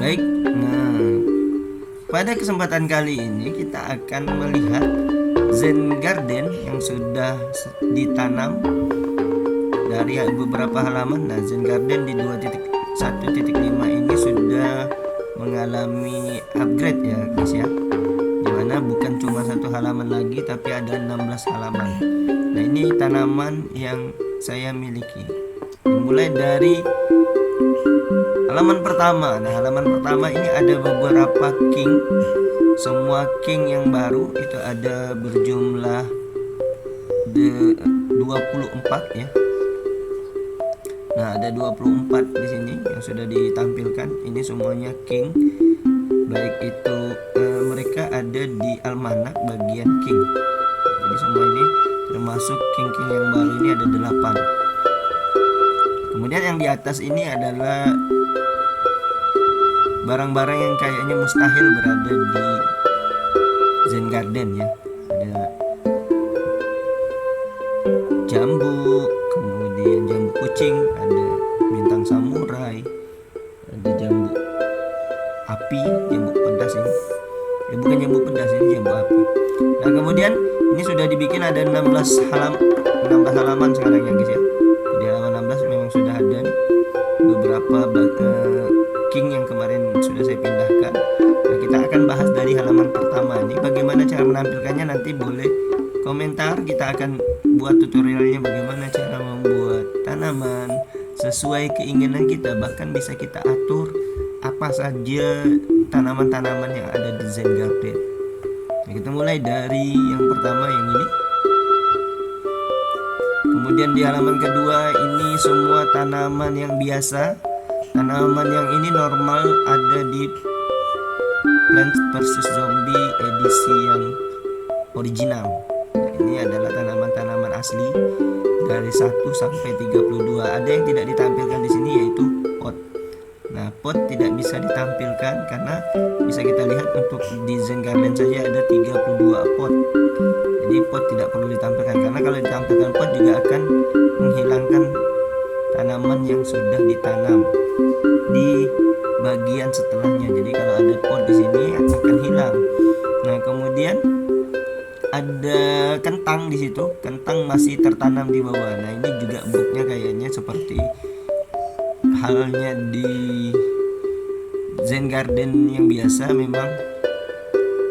Baik, nah pada kesempatan kali ini kita akan melihat Zen Garden yang sudah ditanam dari beberapa halaman. Nah, Zen Garden di 2.1.5 ini sudah mengalami upgrade ya guys ya, dimana bukan cuma satu halaman lagi tapi ada 16 halaman. Nah, ini tanaman yang saya miliki, dimulai dari halaman pertama. Nah, halaman pertama ini ada beberapa king. Semua king yang baru itu ada berjumlah 24 ya. Nah, ada 24 di sini yang sudah ditampilkan. Ini semuanya king. Baik itu mereka ada di almanak bagian king. Jadi semua ini termasuk king-king yang baru ini ada 8. Kemudian yang di atas ini adalah barang-barang yang kayaknya mustahil berada di Zen Garden ya. Ada jambu, kemudian jambu kucing, ada bintang samurai, ada jambu api, jambu pedas ini. Bukan jambu pedas, ini jambu api. Nah, kemudian ini sudah dibikin ada 16 halaman sekarang ya guys ya. Di halaman 16 memang sudah ada nih beberapa king yang kemarin sudah saya pindahkan. Nah, kita akan bahas dari halaman pertama ini. Bagaimana cara menampilkannya, nanti boleh komentar. Kita akan buat tutorialnya bagaimana cara membuat tanaman sesuai keinginan kita. Bahkan bisa kita atur apa saja tanaman-tanaman yang ada di Zen Garden. Nah, kita mulai dari yang pertama yang ini. Kemudian di halaman kedua ini semua tanaman yang biasa. Tanaman yang ini normal ada di Plants vs Zombie edisi yang original. Nah, ini adalah tanaman-tanaman asli dari 1 sampai 32. Ada yang tidak ditampilkan di sini yaitu pot. Nah, pot tidak bisa ditampilkan karena bisa kita lihat untuk di Zen Garden saja ada 32 pot. Jadi pot tidak perlu ditampilkan, karena kalau ditampilkan pot juga akan menghilangkan tanaman yang sudah ditanam di bagian setelahnya. Jadi kalau ada pot di sini akan hilang. Nah, kemudian ada kentang di situ. Kentang masih tertanam di bawah. Nah, ini juga bentuknya kayaknya seperti halnya di Zen Garden yang biasa. Memang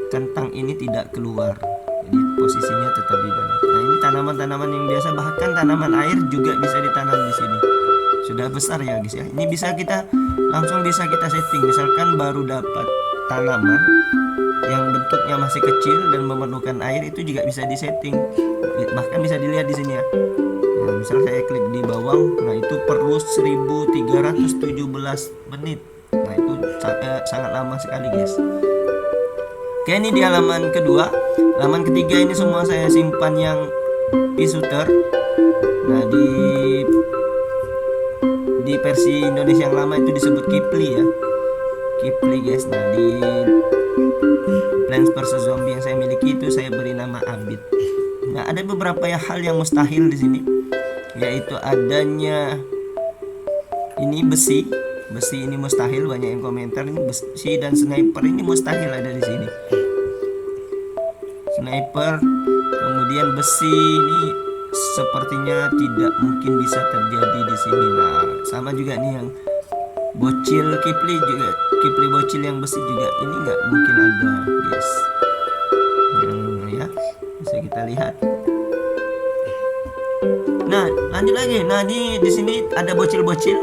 kentang ini tidak keluar, jadi posisinya tetap di dalam. Nah, ini tanaman-tanaman yang biasa, bahkan tanaman air juga bisa ditanam di sini. Sudah besar ya guys ya. Ini bisa kita setting. Misalkan baru dapat tanaman yang bentuknya masih kecil dan memerlukan air, itu juga bisa disetting. Bahkan bisa dilihat di sini ya. Nah, misal saya klik di bawang, nah itu perlu 1317 menit. Nah, itu sangat lama sekali guys. Oke, ini di halaman kedua. Halaman ketiga ini semua saya simpan yang pisuter. Nah, di versi Indonesia yang lama itu disebut Kipli ya. Kipli guys. Nah, di Plants vs Zombie yang saya miliki itu saya beri nama Abid. Nah, ada beberapa hal yang mustahil di sini, yaitu adanya ini besi ini mustahil. Banyak yang komentar ini besi, dan sniper ini mustahil ada di sini. Sniper, kemudian besi ini sepertinya tidak mungkin bisa terjadi di sini. Nah, sama juga nih yang bocil Kipli juga, Kipli bocil yang besi juga ini nggak mungkin ada guys. Nah, ya bisa kita lihat. Nah, lanjut lagi. Nah, di sini ada bocil-bocil.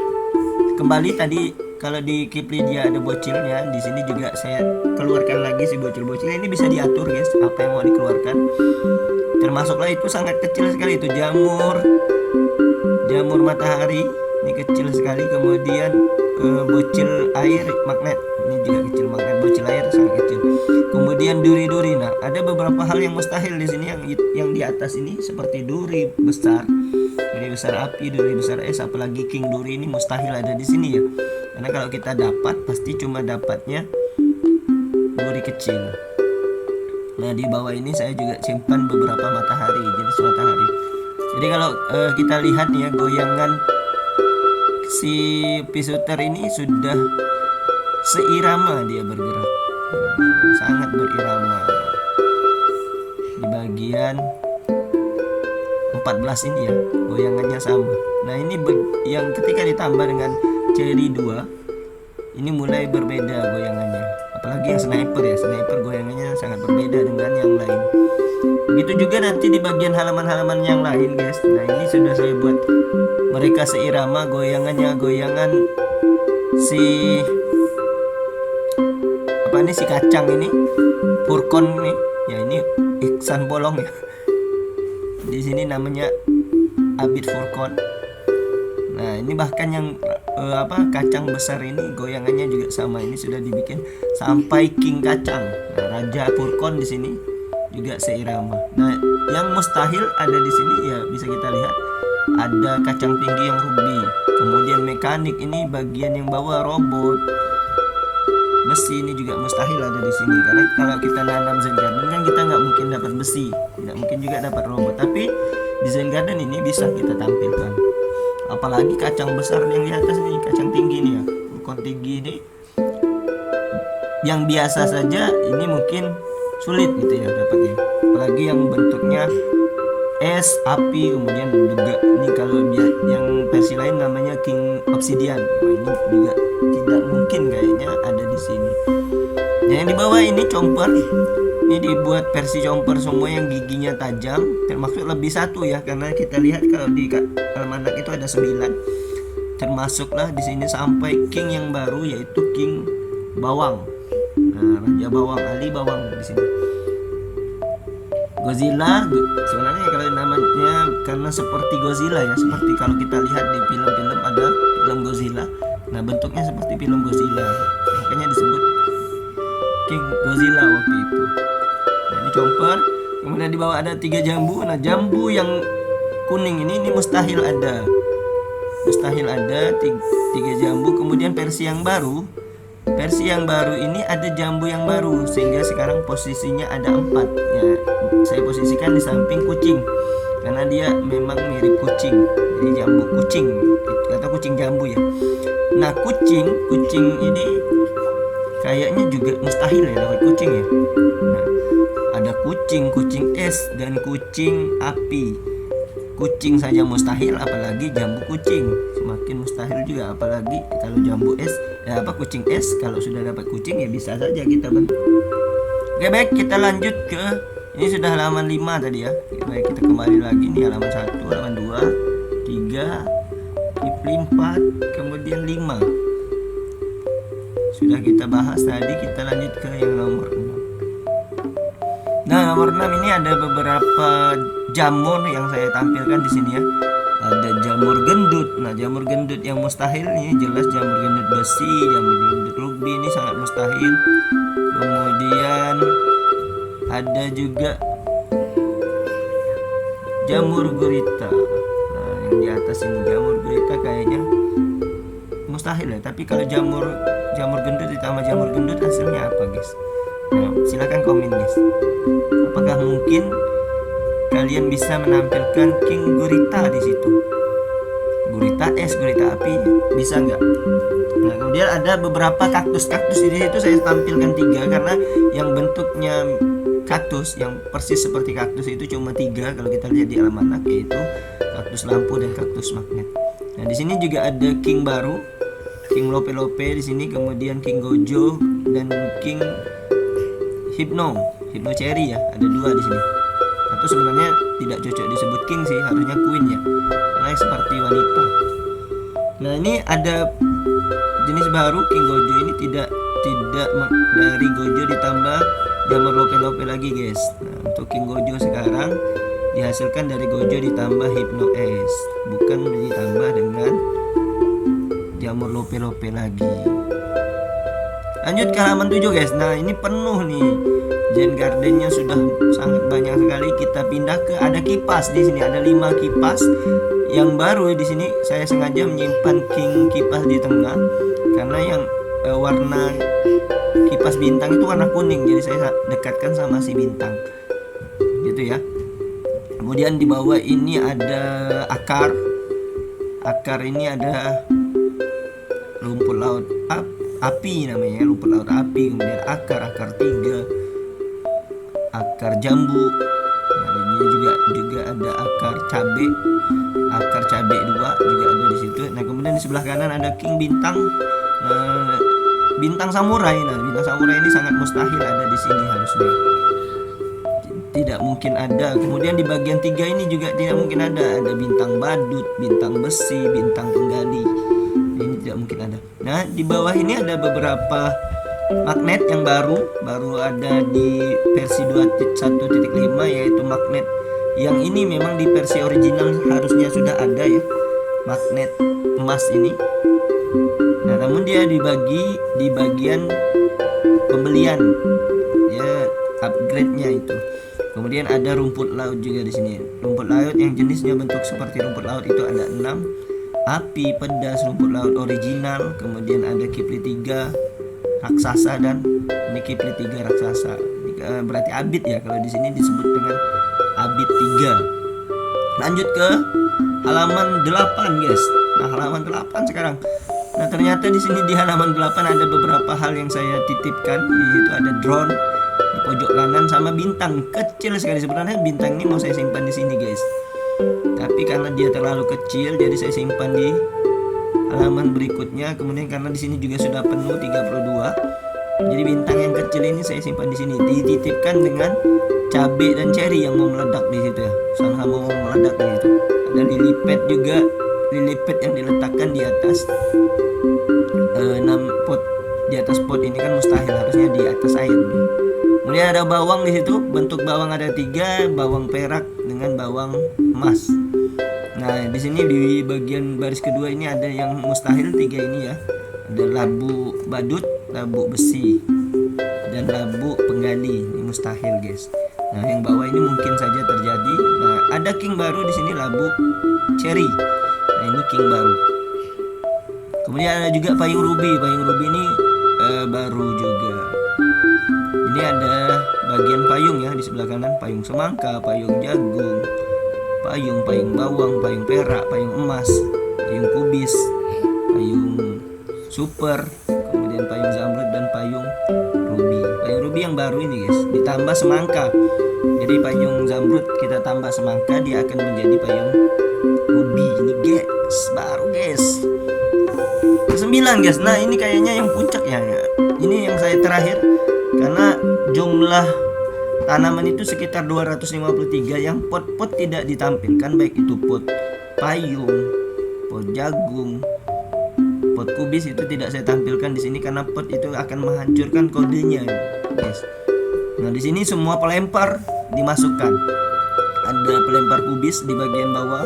Kembali tadi kalau di Kipli dia ada bocilnya, di sini juga saya keluarkan lagi si bocil-bocil. Ini bisa diatur guys, apa yang mau dikeluarkan. Termasuklah itu sangat kecil sekali, itu jamur matahari, ini kecil sekali. Kemudian bocil air magnet, ini juga kecil. Magnet bocil air sangat kecil. Kemudian duri-duri. Nah, ada beberapa hal yang mustahil di sini. Yang di atas ini seperti duri besar api, duri besar es, apalagi king duri ini mustahil ada di sini ya. Karena kalau kita dapat pasti cuma dapatnya duri kecil. Nah, di bawah ini saya juga simpan beberapa matahari, jenis matahari. Jadi kalau kita lihat nih ya, goyangan si pisuter ini sudah seirama dia bergerak. Sangat berirama. Di bagian 14 ini ya, goyangannya sama. Nah ini yang ketika ditambah dengan Cherry 2, ini mulai berbeda goyangannya. Apalagi yang sniper ya, sniper goyangannya sangat berbeda dengan yang lain. Begitu juga nanti di bagian halaman-halaman yang lain guys. Nah ini sudah saya buat mereka seirama goyangannya, goyangan si apa nih, si kacang ini, Furcon nih. Ya ini Iksan bolong ya. Di sini namanya Abid Furcon. Nah ini bahkan yang kacang besar ini goyangannya juga sama. Ini sudah dibikin sampai King Kacang. Nah Raja Furcon di sini juga seirama. Nah yang mustahil ada di sini ya, bisa kita lihat ada kacang tinggi yang ruby. Kemudian mekanik ini bagian yang bawah robot. Besi ini juga mustahil ada di sini, karena kalau kita nanam Zen Garden kan kita nggak mungkin dapat besi, tidak mungkin juga dapat robot. Tapi di Zen Garden ini bisa kita tampilkan. Apalagi kacang besar yang di atas ini, kacang tinggi nih ya, Furcon tinggi ini, yang biasa saja ini mungkin sulit gitu ya dapatnya. Apalagi yang bentuknya es, api, kemudian juga ini kalau yang versi lain namanya King Obsidian. Nah, ini juga tidak mungkin kayaknya ada di sini. Nah, yang di bawah ini chomper. Ini dibuat versi chomper semua yang giginya tajam, termasuk lebih satu ya, karena kita lihat kalau di almanak itu ada 9. Termasuklah di sini sampai King yang baru yaitu King Bawang. Nah, Raja Bawang, Ali Bawang di sini. Godzilla sebenarnya kalau namanya karena seperti Godzilla ya, seperti kalau kita lihat di film-film ada film Godzilla. Nah bentuknya seperti film Godzilla, makanya disebut King Godzilla waktu itu. Nah ini chomper. Kemudian di bawah ada 3 jambu. Nah jambu yang kuning ini mustahil ada. Mustahil ada 3 jambu. Kemudian versi yang baru ini ada jambu yang baru, sehingga sekarang posisinya ada 4 ya. Saya posisikan di samping kucing karena dia memang mirip kucing, jadi jambu kucing atau kucing jambu ya. Nah kucing ini kayaknya juga mustahil ya dapat kucing ya. Nah, ada kucing es dan kucing api. Kucing saja mustahil, apalagi jambu kucing, semakin mustahil juga. Apalagi kalau jambu es ya, kucing es, kalau sudah dapat kucing ya bisa saja kita bentuk. Oke baik, kita lanjut ke ini sudah halaman 5 tadi ya. Baik, kita kembali lagi nih halaman 1, halaman 2, 3, Kipli 4, kemudian 5. Sudah kita bahas tadi, kita lanjut ke yang nomor 6. Nah, nomor 6 ini ada beberapa jamur yang saya tampilkan di sini ya. Ada jamur gendut. Nah, jamur gendut yang mustahil nih jelas jamur gendut besi, jamur gendut ruby ini sangat mustahil. Kemudian ada juga jamur gurita. Nah, yang di atas ini jamur gurita kayaknya mustahil ya. Tapi kalau jamur gendut ditambah jamur gendut hasilnya apa guys? Nah, silakan komen guys. Apakah mungkin kalian bisa menampilkan King Gurita di situ? Gurita es, gurita api, bisa nggak? Nah, kemudian ada beberapa kaktus di situ saya tampilkan 3 karena yang bentuknya kaktus yang persis seperti kaktus itu cuma 3 kalau kita lihat di almanak, yaitu kaktus lampu dan kaktus magnet. Nah, di sini juga ada King baru, King Lope di sini, kemudian King Gojo dan King Hypno Cherry ya, ada 2 di sini. Itu sebenarnya tidak cocok disebut king sih, harusnya queen ya, karena seperti wanita. Nah ini ada jenis baru King Gojo ini tidak dari Gojo ditambah jamur lope lagi guys. Nah untuk King Gojo sekarang dihasilkan dari Gojo ditambah Hypno S, bukan ditambah dengan jamur lope lagi. Lanjut ke halaman 7 guys. Nah ini penuh nih, Zen Gardennya sudah sangat banyak sekali. Kita pindah ke ada kipas di sini, ada 5 kipas yang baru di sini. Saya sengaja menyimpan King kipas di tengah karena yang warna kipas bintang itu warna kuning, jadi saya dekatkan sama si bintang gitu ya. Kemudian di bawah ini ada akar ini ada rumput laut up, api namanya, rumput laut api. Kemudian akar 3, akar jambu. Nah, ini juga ada akar cabe 2 juga ada di situ. Nah, kemudian di sebelah kanan ada king bintang. Bintang samurai. Nah, bintang samurai ini sangat mustahil ada di sini harusnya. Tidak mungkin ada. Kemudian di bagian 3 ini juga tidak mungkin ada. Ada bintang badut, bintang besi, bintang penggali. Ini tidak mungkin ada. Nah, di bawah ini ada beberapa magnet yang baru ada di versi 2.1.5, yaitu magnet yang ini memang di versi original harusnya sudah ada ya, magnet emas ini. Nah, namun dia dibagi di bagian pembelian ya, upgrade-nya itu. Kemudian ada rumput laut juga di sini. Rumput laut yang jenisnya bentuk seperti rumput laut itu ada 6. Api, pedas, rumput laut original. Kemudian ada Kipli 3 raksasa, dan ini Kipli 3 raksasa. Berarti abit ya, kalau di sini disebut dengan abit 3. Lanjut ke halaman 8, guys. Nah, halaman 8 sekarang. Nah, ternyata di sini di halaman 8 ada beberapa hal yang saya titipkan. Yaitu ada drone di pojok kanan sama bintang kecil sekali. Sebenarnya bintang ini mau saya simpan di sini, guys. Tapi karena dia terlalu kecil, jadi saya simpan di halaman berikutnya. Kemudian karena di sini juga sudah penuh 32, jadi bintang yang kecil ini saya simpan di sini. Dititipkan dengan cabai dan ceri yang mau meledak di situ ya. Sama-sama mau meledak di situ. Ada lilipet juga, lilipet yang diletakkan di atas 6 pot. Di atas pot ini kan mustahil, harusnya di atas air. Kemudian ada bawang di situ. Bentuk bawang ada 3, bawang perak dengan bawang emas. Nah, di sini di bagian baris kedua ini ada yang mustahil 3 ini ya. Ada labu badut, labu besi, dan labu penggali. Ini mustahil, guys. Nah, yang bawah ini mungkin saja terjadi. Nah, ada king baru di sini, labu cherry. Nah, ini king baru. Kemudian ada juga payung ruby. Payung ruby ini baru juga. Ini ada bagian payung ya di sebelah kanan, payung semangka, payung jagung, payung bawang, payung perak, payung emas, payung kubis, payung super, kemudian payung zamrud dan payung ruby. Payung ruby yang baru ini, guys, ditambah semangka. Jadi payung zamrud kita tambah semangka, dia akan menjadi payung ruby. Ini, guys, baru, guys. Ke-9, guys. Nah, ini kayaknya yang puncak ya. Ini yang saya terakhir karena jumlah tanaman itu sekitar 253 yang pot-pot tidak ditampilkan, baik itu pot payung, pot jagung, pot kubis itu tidak saya tampilkan di sini karena pot itu akan menghancurkan kodenya, guys. Nah, di sini semua pelempar dimasukkan. Ada pelempar kubis di bagian bawah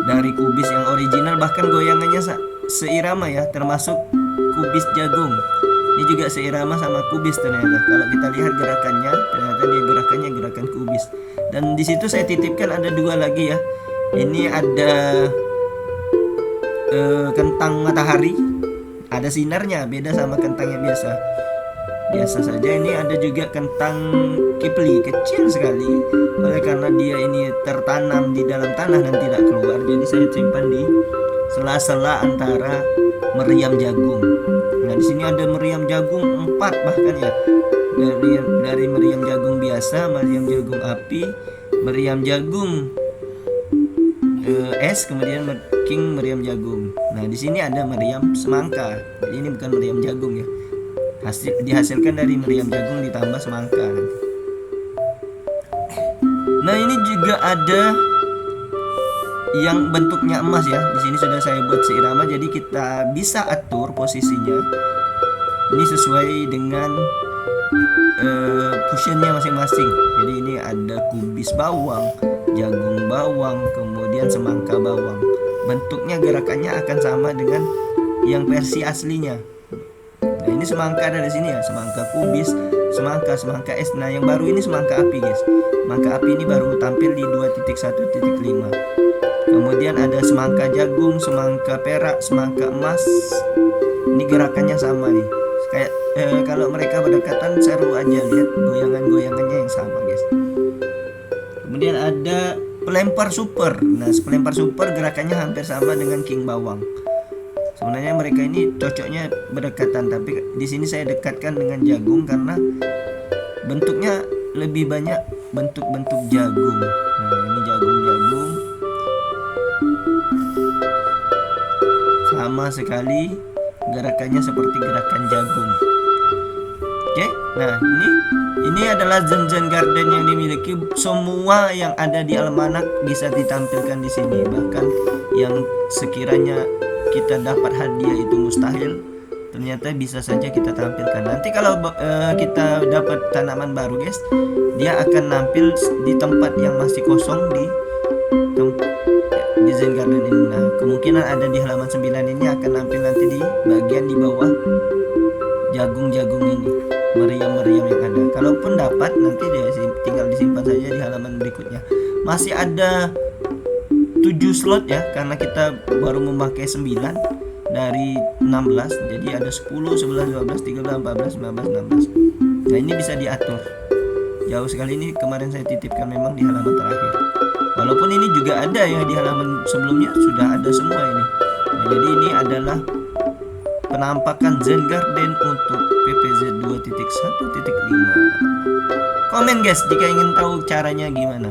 dari kubis yang original, bahkan goyangannya seirama ya, termasuk kubis jagung. Ini juga seirama sama kubis ternyata. Kalau kita lihat gerakannya, ternyata dia gerakannya gerakan kubis. Dan di situ saya titipkan ada 2 lagi ya. Ini ada kentang matahari, ada sinarnya, beda sama kentang yang biasa. Biasa saja. Ini ada juga kentang kipli, kecil sekali. Oleh karena dia ini tertanam di dalam tanah dan tidak keluar, jadi saya simpan di sela-sela antara meriam jagung. Nah, di sini ada meriam jagung 4 bahkan ya. Dari meriam jagung biasa, meriam jagung api, meriam jagung es, kemudian king meriam jagung. Nah, di sini ada meriam semangka. Jadi ini bukan meriam jagung ya. Dihasilkan dari meriam jagung ditambah semangka. Nah, ini juga ada yang bentuknya emas ya. Di sini sudah saya buat seirama, jadi kita bisa atur posisinya. Ini sesuai dengan fusionnya masing-masing. Jadi ini ada kubis bawang, jagung bawang, kemudian semangka bawang. Bentuknya gerakannya akan sama dengan yang versi aslinya. Nah, ini semangka dari sini ya, semangka kubis, semangka es. Nah, yang baru ini semangka api, guys. Semangka api ini baru tampil di 2.1.5. Kemudian ada semangka jagung, semangka perak, semangka emas. Ini gerakannya sama nih. Kayak kalau mereka berdekatan seru aja, lihat goyangan-goyangannya yang sama, guys. Kemudian ada pelempar super. Nah, pelempar super gerakannya hampir sama dengan king bawang. Sebenarnya mereka ini cocoknya berdekatan, tapi di sini saya dekatkan dengan jagung karena bentuknya lebih banyak bentuk-bentuk jagung. Nah, ini jagung-jagung sama sekali gerakannya seperti gerakan jagung. Oke, nah ini adalah Zen Garden yang dimiliki. Semua yang ada di almanak bisa ditampilkan di sini. Bahkan yang sekiranya kita dapat hadiah itu mustahil, ternyata bisa saja kita tampilkan. Nanti kalau kita dapat tanaman baru guys, dia akan nampil di tempat yang masih kosong di Zen Garden ini. Nah, kemungkinan ada di halaman 9 ini akan nampil nanti di bagian di bawah jagung-jagung ini, meriam-meriam yang ada. Kalaupun dapat, nanti dia tinggal disimpan saja di halaman berikutnya. Masih ada 7 slot ya, karena kita baru memakai 9 dari 16. Jadi ada 10, 11, 12, 13, 14, 15, 16. Nah, ini bisa diatur. Jauh sekali ini, kemarin saya titipkan memang di halaman terakhir. Walaupun ini juga ada ya di halaman sebelumnya, sudah ada semua ini. Nah, jadi ini adalah penampakan Zen Garden untuk PPZ 2.1.5. Komen guys jika ingin tahu caranya gimana.